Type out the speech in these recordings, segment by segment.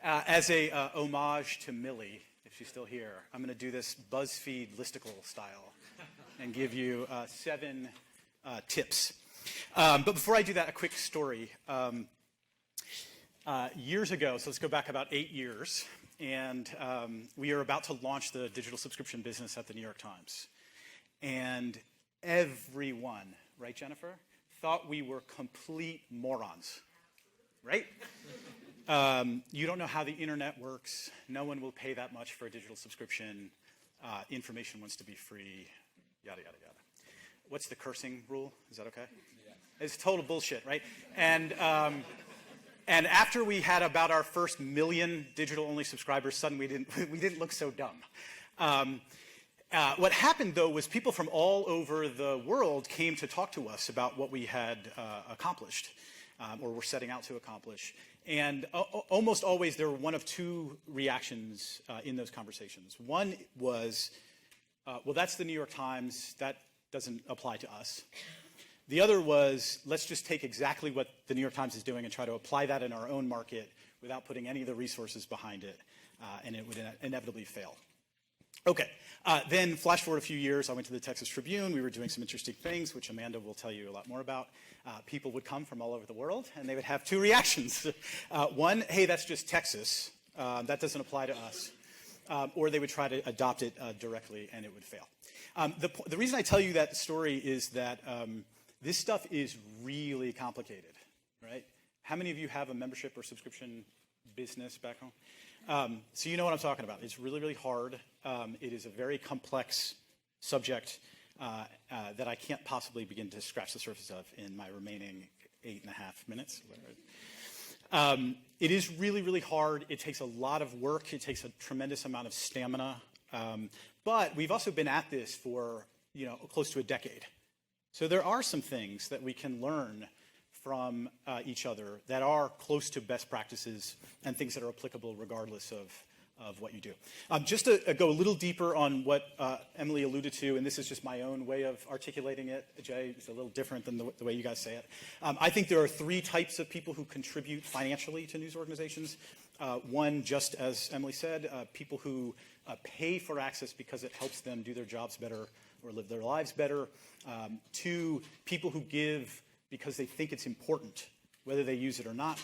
As a homage to Millie, if she's still here, I'm going to do this BuzzFeed listicle style and give you 7 tips. But before I do that, a quick story. Years ago, so let's go back about 8 years, and we are about to launch the digital subscription business at the New York Times. And everyone, right, Jennifer, thought we were complete morons, right? You don't know how the internet works. No one will pay that much for a digital subscription. Information wants to be free, yada, yada, yada. What's the cursing rule? Is that okay? Yeah. It's total bullshit, right? And after we had about our first 1 million digital-only subscribers, suddenly we didn't look so dumb. What happened, though, was people from all over the world came to talk to us about what we had accomplished or were setting out to accomplish. And almost always there were one of 2 reactions in those conversations. One was, well, that's the New York Times. That doesn't apply to us. The other was, let's just take exactly what the New York Times is doing and try to apply that in our own market without putting any of the resources behind it, and it would inevitably fail. Okay, then flash forward a few years, I went to the Texas Tribune. We were doing some interesting things, which Amanda will tell you a lot more about. People would come from all over the world, and they would have 2 reactions. One, hey, that's just Texas. That doesn't apply to us. Or they would try to adopt it directly, and it would fail. The reason I tell you that story is that this stuff is really complicated, right? How many of you have a membership or subscription business back home? So you know what I'm talking about. It's really, really hard. It is a very complex subject that I can't possibly begin to scratch the surface of in my remaining 8.5 minutes. It is really, really hard. It takes a lot of work. It takes a tremendous amount of stamina. But we've also been at this for close to a decade. So there are some things that we can learn from each other that are close to best practices and things that are applicable regardless of what you do. Just to go a little deeper on what Emily alluded to, and this is just my own way of articulating it. Jay, it's a little different than the way you guys say it. I think there are 3 types of people who contribute financially to news organizations. One, just as Emily said, people who pay for access because it helps them do their jobs better or live their lives better. 2, people who give because they think it's important, whether they use it or not.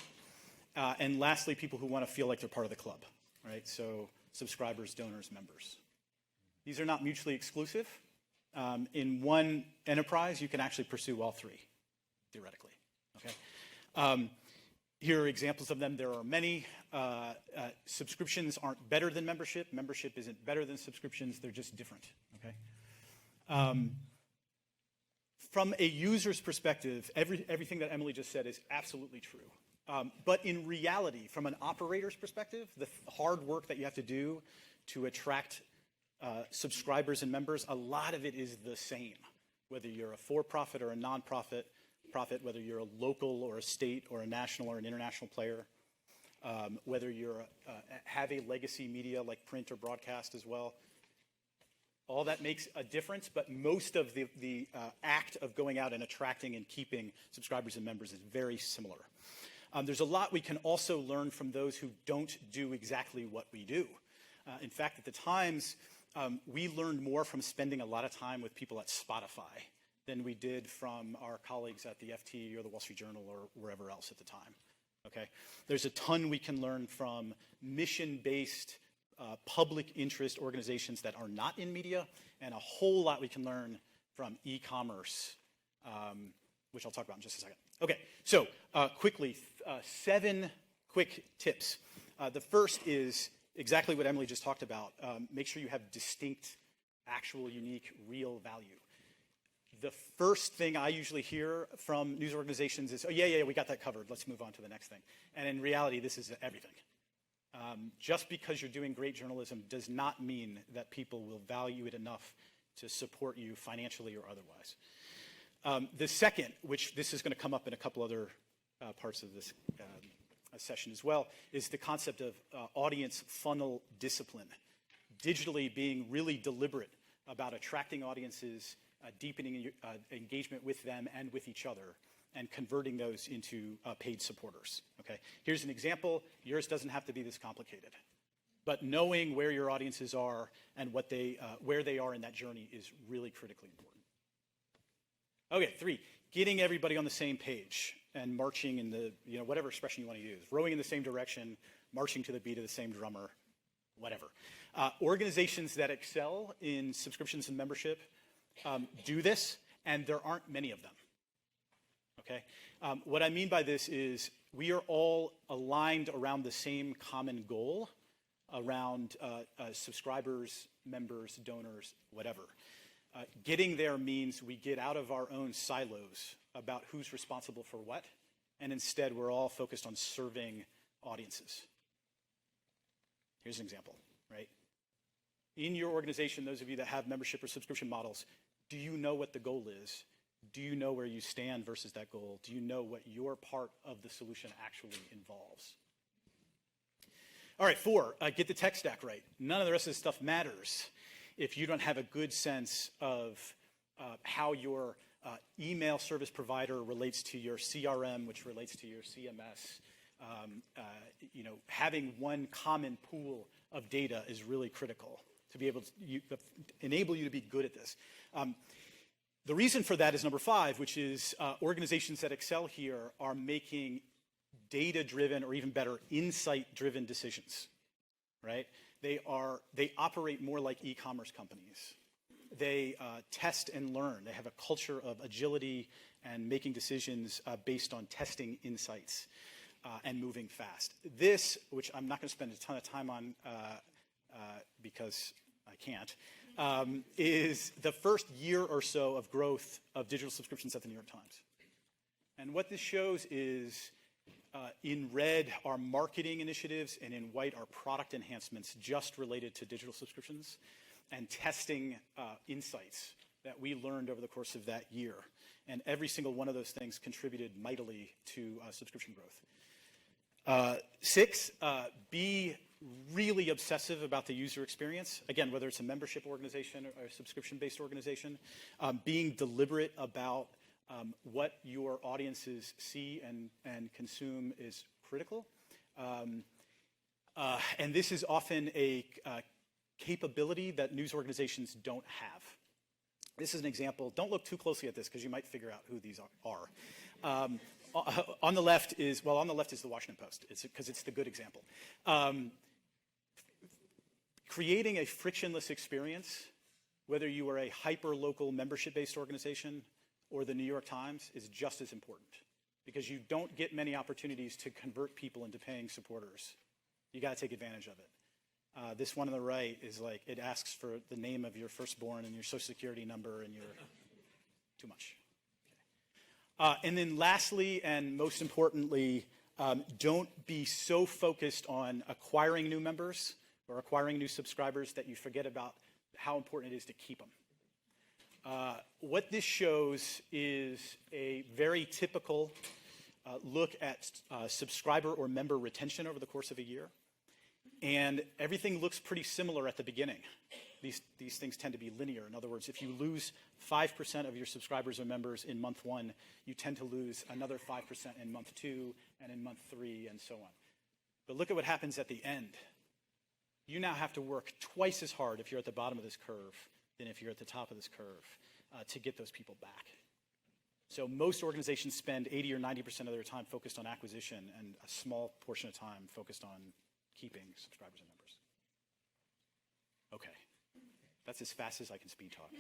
And lastly, people who want to feel like they're part of the club, right? So subscribers, donors, members. These are not mutually exclusive. In one enterprise, you can actually pursue all 3, theoretically, okay? Here are examples of them. There are many. Subscriptions aren't better than membership. Membership isn't better than subscriptions. They're just different, okay? From a user's perspective, everything that Emily just said is absolutely true. But in reality, from an operator's perspective, the hard work that you have to do to attract subscribers and members, a lot of it is the same. Whether you're a for-profit or a non-profit, whether you're a local or a state or a national or an international player, whether you're have a legacy media like print or broadcast as well. All that makes a difference, but most of the act of going out and attracting and keeping subscribers and members is very similar. There's a lot we can also learn from those who don't do exactly what we do. In fact, at the Times, we learned more from spending a lot of time with people at Spotify than we did from our colleagues at the FT or the Wall Street Journal or wherever else at the time. Okay? There's a ton we can learn from mission-based public interest organizations that are not in media, and a whole lot we can learn from e-commerce, which I'll talk about in just a second. Okay, so quickly, 7 quick tips. The first is exactly what Emily just talked about. Make sure you have distinct, actual, unique, real value. The first thing I usually hear from news organizations is, oh, yeah, we got that covered. Let's move on to the next thing. And in reality, this is everything. Just because you're doing great journalism does not mean that people will value it enough to support you financially or otherwise. The second, which this is going to come up in a couple other parts of this session as well, is the concept of audience funnel discipline. Digitally being really deliberate about attracting audiences, deepening engagement with them and with each other, and converting those into paid supporters, okay? Here's an example. Yours doesn't have to be this complicated. But knowing where your audiences are and where they are in that journey is really critically important. Okay, 3, getting everybody on the same page and marching in the, whatever expression you want to use, rowing in the same direction, marching to the beat of the same drummer, whatever. Organizations that excel in subscriptions and membership do this, and there aren't many of them. Okay? What I mean by this is we are all aligned around the same common goal around subscribers, members, donors, whatever. Getting there means we get out of our own silos about who's responsible for what, and instead we're all focused on serving audiences. Here's an example, right? In your organization, those of you that have membership or subscription models, do you know what the goal is? Do you know where you stand versus that goal? Do you know what your part of the solution actually involves? All right, 4, get the tech stack right. None of the rest of this stuff matters if you don't have a good sense of how your email service provider relates to your CRM, which relates to your CMS. Having one common pool of data is really critical to be able to enable you to be good at this. The reason for that is number 5, which is organizations that excel here are making data-driven, or even better, insight-driven decisions, right? They operate more like e-commerce companies. They test and learn. They have a culture of agility and making decisions based on testing insights and moving fast. This, which I'm not going to spend a ton of time on because I can't, is the first year or so of growth of digital subscriptions at the New York Times. And what this shows is in red are marketing initiatives, and in white are product enhancements just related to digital subscriptions and testing insights that we learned over the course of that year. And every single one of those things contributed mightily to subscription growth. 6, be really obsessive about the user experience. Again, whether it's a membership organization or a subscription-based organization, being deliberate about what your audiences see and consume is critical. And this is often a capability that news organizations don't have. This is an example. Don't look too closely at this because you might figure out who these are. On the left is the Washington Post, because it's the good example. Creating a frictionless experience, whether you are a hyper-local membership-based organization or the New York Times, is just as important, because you don't get many opportunities to convert people into paying supporters. You got to take advantage of it. This one on the right is like, it asks for the name of your firstborn and your social security number and your, too much. Okay. And then lastly, and most importantly, don't be so focused on acquiring new members or acquiring new subscribers that you forget about how important it is to keep them. What this shows is a very typical look at subscriber or member retention over the course of a year. And everything looks pretty similar at the beginning. These things tend to be linear. In other words, if you lose 5% of your subscribers or members in month 1, you tend to lose another 5% in month 2 and in month 3 and so on. But look at what happens at the end. You now have to work twice as hard if you're at the bottom of this curve than if you're at the top of this curve to get those people back. So most organizations spend 80 or 90% of their time focused on acquisition and a small portion of time focused on keeping subscribers and members. Okay, that's as fast as I can speed talk.